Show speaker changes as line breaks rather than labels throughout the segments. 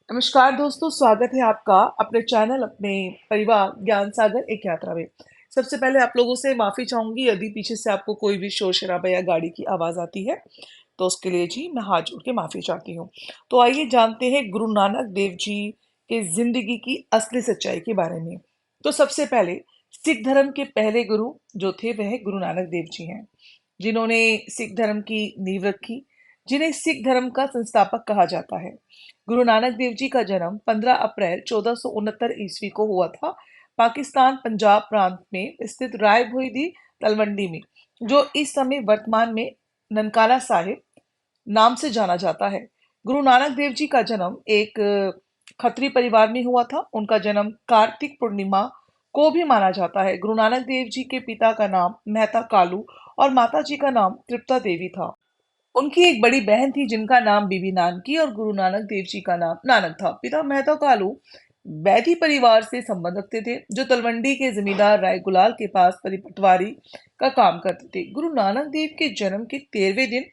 नमस्कार दोस्तों, स्वागत है आपका अपने चैनल अपने परिवार ज्ञान सागर एक यात्रा में। सबसे पहले आप लोगों से माफ़ी चाहूँगी यदि पीछे से आपको कोई भी शोर-शराबा या गाड़ी की आवाज़ आती है, तो उसके लिए जी मैं हाथ जोड़ के माफ़ी चाहती हूँ। तो आइए जानते हैं गुरु नानक देव जी के ज़िंदगी की असली सच्चाई के बारे में। तो सबसे पहले सिख धर्म के पहले गुरु जो थे वह गुरु नानक देव जी हैं, जिन्होंने सिख धर्म की नींव रखी, जिन्हें सिख धर्म का संस्थापक कहा जाता है। गुरु नानक देव जी का जन्म 15 अप्रैल 1469 ईस्वी को हुआ था, पाकिस्तान पंजाब प्रांत में स्थित राय भोईदी तलवंडी में, जो इस समय वर्तमान में ननकाना साहिब नाम से जाना जाता है। गुरु नानक देव जी का जन्म एक खत्री परिवार में हुआ था। उनका जन्म कार्तिक पूर्णिमा को भी माना जाता है। गुरु नानक देव जी के पिता का नाम मेहता कालू और माता जी का नाम तृप्ता देवी था। उनकी एक बड़ी बहन थी जिनका नाम बीबी नानकी और गुरु नानक देव जी का नाम नानक था। पिता मेहता कालू बैधी परिवार से संबंध रखते थे, जो तलवंडी के जमींदार राय गुलाल के पास पटवारी का काम करते थे। गुरु नानक देव के जन्म के 13वें दिन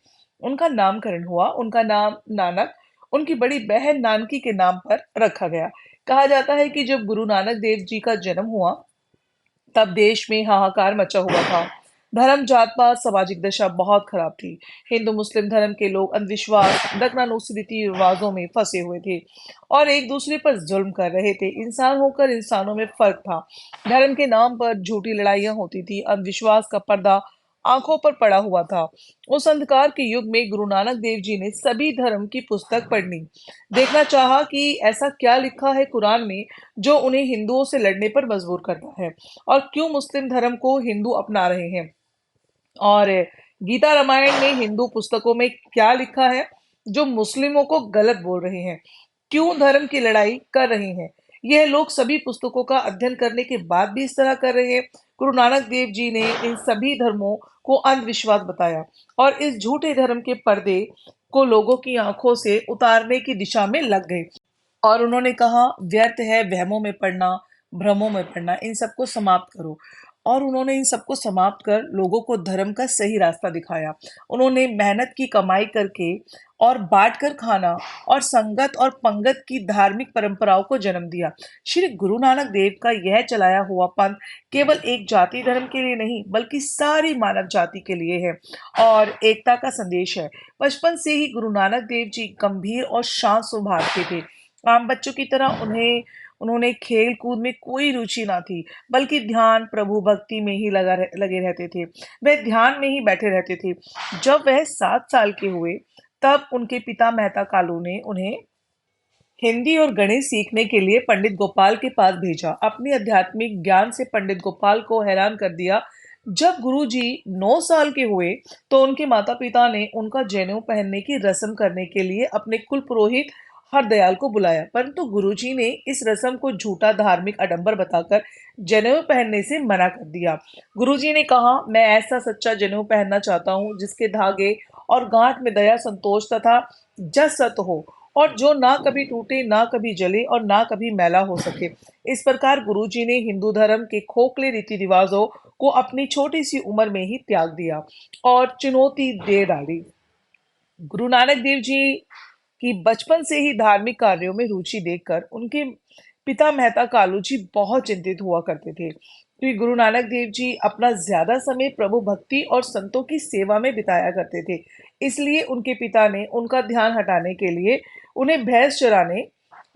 उनका नामकरण हुआ। उनका नाम नानक उनकी बड़ी बहन नानकी के नाम पर रखा गया। कहा जाता है कि जब गुरु नानक देव जी का जन्म हुआ तब देश में हाहाकार मचा हुआ था। धर्म, जात-पात, सामाजिक दशा बहुत खराब थी। हिंदू मुस्लिम धर्म के लोग अंधविश्वास, दगानौसी रीति रिवाजों में फंसे हुए थे और एक दूसरे पर जुल्म कर रहे थे। इंसान होकर इंसानों में फर्क था। धर्म के नाम पर झूठी लड़ाइयां होती थी। अंधविश्वास का पर्दा आंखों पर पड़ा हुआ था। उस अंधकार के युग में गुरु नानक देव जी ने सभी धर्म की पुस्तक पढ़नी, देखना चाहा कि ऐसा क्या लिखा है कुरान में जो उन्हें हिंदुओं से लड़ने पर मजबूर करता है, और क्यों मुस्लिम धर्म को हिंदू अपना रहे हैं, और गीता रामायण में हिंदू पुस्तकों में क्या लिखा है जो मुस्लिमों को गलत बोल रहे हैं, क्यों धर्म की लड़ाई कर रहे हैं। यह लोग सभी पुस्तकों का अध्ययन करने के बाद भी इस तरह कर रहे हैं। गुरु नानक देव जी ने इन सभी धर्मों को अंधविश्वास बताया और इस झूठे धर्म के पर्दे को लोगों की आंखों से उतारने की दिशा में लग गए। और उन्होंने कहा, व्यर्थ है वहमों में पड़ना, भ्रमों में पड़ना, इन सबको समाप्त करो। और उन्होंने इन सबको समाप्त कर लोगों को धर्म का सही रास्ता दिखाया। उन्होंने मेहनत की कमाई करके और बांट कर खाना और संगत और पंगत की धार्मिक परंपराओं को जन्म दिया। श्री गुरु नानक देव का यह चलाया हुआ पंथ केवल एक जाति धर्म के लिए नहीं, बल्कि सारी मानव जाति के लिए है और एकता का संदेश है। बचपन से ही गुरु नानक देव जी गंभीर और शांत स्वभाव के थे। आम बच्चों की तरह उन्होंने खेल कूद में कोई रुचि ना थी, बल्कि ध्यान प्रभु भक्ति में ही लगे रहते थे। वह ध्यान में ही बैठे रहते थे। जब वह 7 साल के हुए तब उनके पिता मेहता कालू ने उन्हें हिंदी और गणित सीखने के लिए पंडित गोपाल के पास भेजा। अपनी आध्यात्मिक ज्ञान से पंडित गोपाल को हैरान कर दिया। जब गुरुजी 9 साल के हुए तो उनके माता पिता ने उनका जनेऊ पहनने की रस्म करने के लिए अपने कुल पुरोहित हरदयाल को बुलाया, परंतु गुरुजी ने इस रस्म को झूठा धार्मिक आडंबर बताकर जनेऊ पहनने से मना कर दिया। गुरुजी ने कहा, मैं ऐसा सच्चा जनेऊ पहनना चाहता हूँ जिसके धागे और गांठ में दया, संतोष तथा जस सत हो, और जो ना कभी टूटे, ना कभी जले और ना कभी मैला हो सके। इस प्रकार गुरुजी ने हिंदू धर्म के खोखले रीति रिवाजों को अपनी छोटी सी उम्र में ही त्याग दिया और चुनौती दे डाली। गुरु नानक देव जी की बचपन से ही धार्मिक कार्यों में रुचि देखकर उनके पिता मेहता कालू जी बहुत चिंतित हुआ करते थे, क्योंकि गुरु नानक देव जी अपना ज्यादा समय प्रभु भक्ति और संतों की सेवा में बिताया करते थे। इसलिए उनके पिता ने उनका ध्यान हटाने के लिए उन्हें भैंस चराने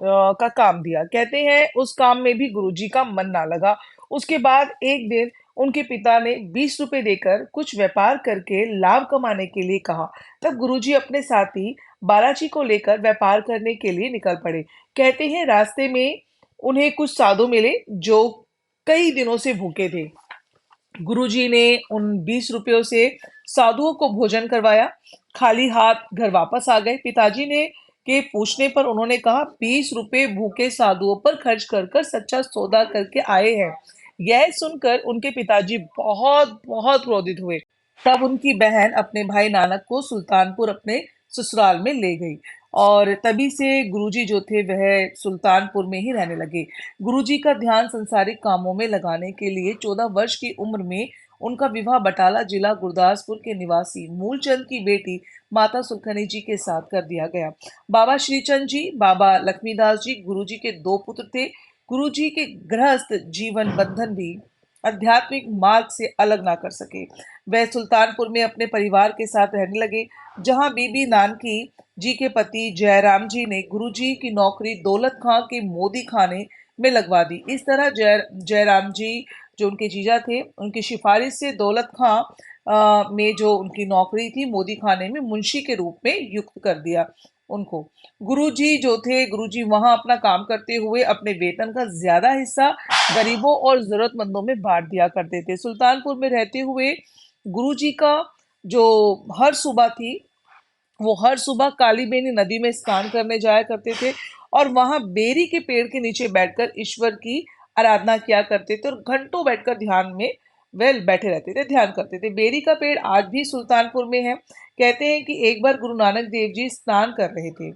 का काम दिया। कहते हैं उस काम में भी गुरुजी का मन ना लगा। उसके बाद एक दिन उनके पिता ने 20 रुपए देकर कुछ व्यापार करके लाभ कमाने के लिए कहा। तब गुरुजी अपने साथी बालाजी को लेकर व्यापार करने के लिए निकल पड़े। कहते हैं रास्ते में उन्हें कुछ साधु मिले जो कई दिनों से भूखे थे। गुरुजी ने उन 20 रुपयों से साधुओं को भोजन करवाया। खाली हाथ घर वापस आ गए। पिताजी ने के पूछने पर उन्होंने कहा, 20 रुपए भूखे साधुओं पर खर्च कर कर सच्चा सौदा करके आए हैं। यह सुनकर उनके पिताजी बहुत बहुत क्रोधित हुए। तब उनकी बहन अपने भाई नानक को सुल्तानपुर अपने ससुराल में ले गई और तभी से गुरुजी जो थे वह सुल्तानपुर में ही रहने लगे। गुरुजी का ध्यान संसारिक कामों में लगाने के लिए 14 वर्ष की उम्र में उनका विवाह बटाला जिला गुरदासपुर के निवासी मूलचंद की बेटी माता सुलखनी जी के साथ कर दिया गया। बाबा श्रीचंद जी, बाबा लक्ष्मीदास जी गुरुजी के दो पुत्र थे। गुरुजी के गृहस्थ जीवन बंधन भी आध्यात्मिक मार्ग से अलग ना कर सके। वह सुल्तानपुर में अपने परिवार के साथ रहने लगे, जहां बीबी नानकी जी के पति जयराम जी ने गुरुजी की नौकरी दौलत खां के मोदी खाने में लगवा दी। इस तरह जयराम जी जो उनके जीजा थे, उनकी सिफारिश से दौलत खां में जो उनकी नौकरी थी मोदी खाने में मुंशी के रूप में युक्त कर दिया उनको। गुरुजी जो थे, गुरुजी वहां अपना काम करते हुए अपने वेतन का ज्यादा हिस्सा गरीबों और जरूरतमंदों में बांट दिया करते थे। सुल्तानपुर में रहते हुए गुरुजी का जो हर सुबह थी, वो हर सुबह काली बेनी नदी में स्नान करने जाया करते थे और वहां बेरी के पेड़ के नीचे बैठकर ईश्वर की आराधना किया करते थे और घंटों बैठकर ध्यान में वह बैठे रहते थे, ध्यान करते थे। बेरी का पेड़ आज भी सुल्तानपुर में है। कहते हैं कि एक बार गुरु नानक देव जी स्नान कर रहे थे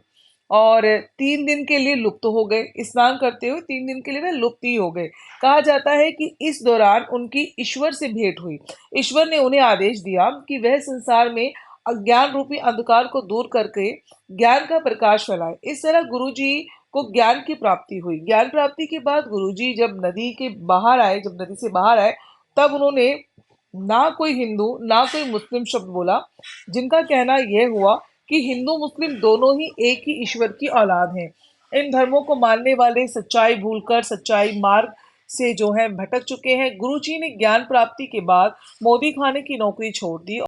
और 3 दिन के लिए लुप्त हो गए। स्नान करते हुए 3 दिन के लिए वह लुप्त ही हो गए। कहा जाता है कि इस दौरान उनकी ईश्वर से भेंट हुई। ईश्वर ने उन्हें आदेश दिया कि वह संसार में अज्ञान रूपी अंधकार को दूर करके ज्ञान का प्रकाश फैलाए। इस तरह गुरुजी को ज्ञान की प्राप्ति हुई। ज्ञान प्राप्ति के बाद गुरुजी जब नदी के बाहर आए, जब नदी से बाहर आए, तब उन्होंने ना कोई हिंदू ना कोई मुस्लिम शब्द बोला, जिनका कहना यह हुआ कि हिंदू मुस्लिम दोनों ही एक ही ईश्वर की औलाद हैं। इन धर्मों को मानने वाले सच्चाई भूलकर सच्चाई मार्ग से जो है भटक चुके हैं। गुरुजी ने ज्ञान प्राप्ति के बाद मोदी खाने की नौकरी छोड़ दी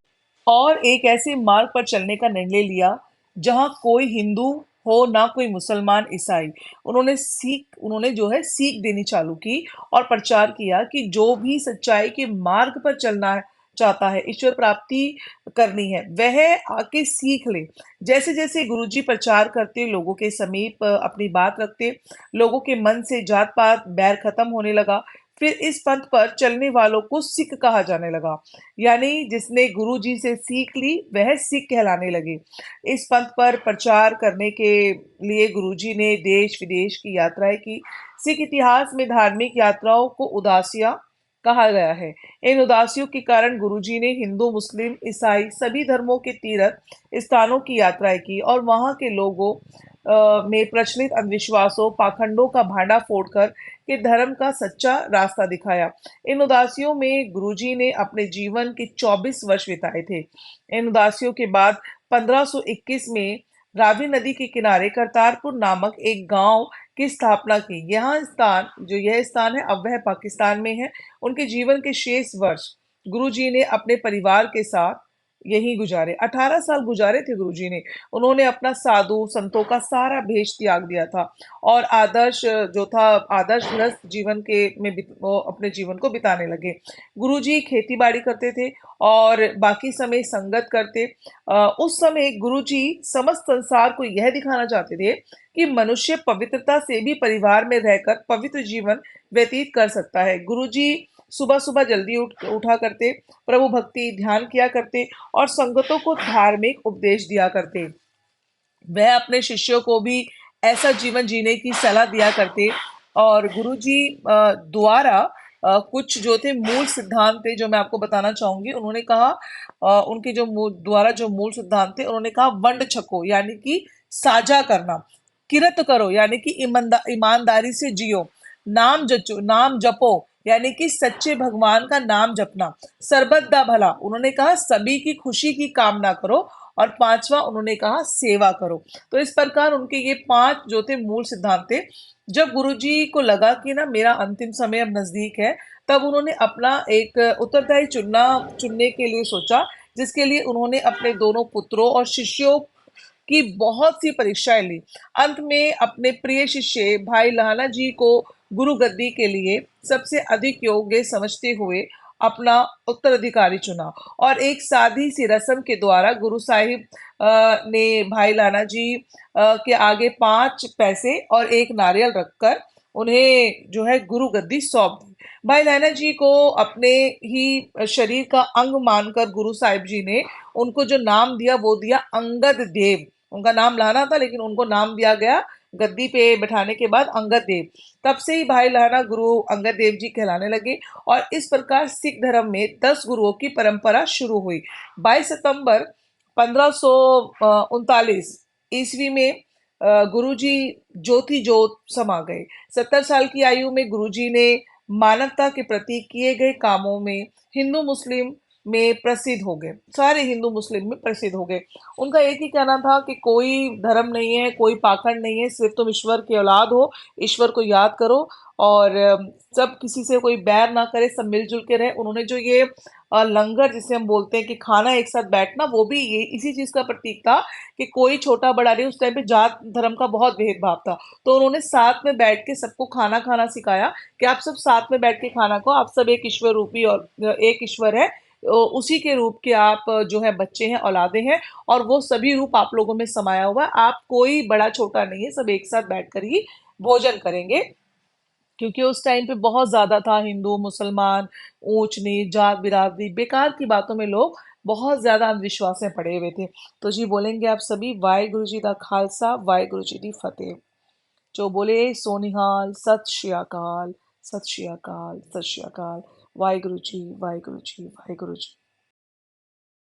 और एक ऐसे मार्ग पर चलने का निर्णय लिया जहां कोई हिंदू हो ना कोई मुसलमान ईसाई। उन्होंने जो है सीख देनी चालू की और प्रचार किया कि जो भी सच्चाई के मार्ग पर चलना चाहता है, ईश्वर प्राप्ति करनी है, वह आके सीख ले। जैसे जैसे गुरुजी प्रचार करते, लोगों के समीप अपनी बात रखते, लोगों के मन से जात पात बैर खत्म होने लगा। फिर इस पंथ पर चलने वालों को सिख कहा जाने लगा, यानी जिसने गुरु जी से सीख ली वह सिख कहलाने लगे। इस पंथ पर प्रचार करने के लिए गुरुजी ने देश विदेश की यात्राएं की। सिख इतिहास में धार्मिक यात्राओं को उदासियां कहा गया है। इन उदासियों के कारण गुरुजी ने हिंदू मुस्लिम ईसाई सभी धर्मों के तीर्थ स्थानों की यात्राएं की और वहां के लोगों में प्रचलित अंधविश्वासों पाखंडों का भांडा फोड़कर के धर्म का सच्चा रास्ता दिखाया। इन उदासियों में गुरुजी ने अपने जीवन के 24 वर्ष बिताए थे। इन उदासियों के बाद 1521 में रावी नदी के किनारे करतारपुर नामक एक गांव की स्थापना की। यह स्थान है, अब वह पाकिस्तान में है। उनके जीवन के शेष वर्ष गुरुजी ने अपने परिवार के साथ यहीं गुजारे। 18 साल गुजारे थे गुरुजी ने। उन्होंने अपना साधु संतों का सारा भेष त्याग दिया था और आदर्श गृहस्थ जीवन के वो अपने जीवन को बिताने लगे। गुरुजी खेती बाड़ी करते थे और बाकी समय संगत करते। उस समय गुरुजी समस्त संसार को यह दिखाना चाहते थे कि मनुष्य पवित्रता से भी परिवार में रहकर पवित्र जीवन व्यतीत कर सकता है। गुरुजी सुबह सुबह जल्दी उठा करते, प्रभु भक्ति ध्यान किया करते और संगतों को धार्मिक उपदेश दिया करते। वह अपने शिष्यों को भी ऐसा जीवन जीने की सलाह दिया करते और गुरुजी द्वारा कुछ जो थे मूल सिद्धांत थे जो मैं आपको बताना चाहूंगी। उन्होंने कहा उनके जो मूल सिद्धांत थे, उन्होंने कहा वंड छको यानी कि साझा करना, किरत करो यानी कि ईमानदारी से जियो, नाम जपो यानी कि सच्चे भगवान का नाम जपना, सरबत दा भला, उन्होंने कहा सभी की खुशी की कामना करो और पांचवा उन्होंने कहा सेवा करो। तो इस प्रकार उनके ये 5 जो थे मूल सिद्धांत थे। जब गुरुजी को लगा कि ना मेरा अंतिम समय अब नजदीक है, तब उन्होंने अपना एक उत्तरदायी चुनने के लिए सोचा, जिसके लिए उन्होंने अपने दोनों पुत्रों और शिष्यों की बहुत सी परीक्षाएं ली। अंत में अपने प्रिय शिष्य भाई लहाना जी को गुरु गद्दी के लिए सबसे अधिक योग्य समझते हुए अपना उत्तराधिकारी चुना और एक सादी सी रस्म के द्वारा गुरु साहिब ने भाई लाना जी के आगे 5 पैसे और एक नारियल रखकर उन्हें जो है गुरु गद्दी सौंप दी। भाई लाना जी को अपने ही शरीर का अंग मानकर गुरु साहिब जी ने उनको जो नाम दिया वो दिया अंगद देव। उनका नाम लाना था लेकिन उनको नाम दिया गया गद्दी पे बैठाने के बाद अंगद देव, तब से ही भाई लहरा गुरु अंगद देव जी कहलाने लगे और इस प्रकार सिख धर्म में 10 गुरुओं की परंपरा शुरू हुई। 22 सितंबर 1539 ईस्वी में गुरुजी ज्योति जोत समा गए। 70 साल की आयु में गुरुजी ने मानवता के प्रति किए गए कामों में हिंदू मुस्लिम में प्रसिद्ध हो गए, सारे हिंदू मुस्लिम में प्रसिद्ध हो गए। उनका एक ही कहना था कि कोई धर्म नहीं है, कोई पाखंड नहीं है, सिर्फ तुम ईश्वर की औलाद हो, ईश्वर को याद करो और सब किसी से कोई बैर ना करे, सब मिलजुल के रहे। उन्होंने जो ये लंगर जिसे हम बोलते हैं कि खाना एक साथ बैठना, वो भी ये इसी चीज का प्रतीक था कि कोई छोटा बड़ा नहीं। उस टाइम पे जात धर्म का बहुत भेदभाव था, तो उन्होंने साथ में बैठ के सबको खाना खाना सिखाया कि आप सब साथ में बैठ के खाना खाओ, आप सब एक ईश्वर रूपी और एक ईश्वर है, उसी के रूप के आप जो है बच्चे हैं, औलादे हैं, और वो सभी रूप आप लोगों में समाया हुआ है। आप कोई बड़ा छोटा नहीं है, सब एक साथ बैठकर ही भोजन करेंगे। क्योंकि उस टाइम पे बहुत ज्यादा था हिंदू मुसलमान, ऊंच नीच जात बिरादरी बेकार की बातों में लोग बहुत ज्यादा अंधविश्वास में पड़े हुए थे। तो जी बोलेंगे आप सभी वाहिगुरु जी का खालसा वाहिगुरु जी की फतेह। जो बोले सो निहाल, सत श्री अकाल, सत श्री अकाल, सत श्री अकाल। वाहिगुरु जी, वाहिगुरु जी, वाहिगुरु जी।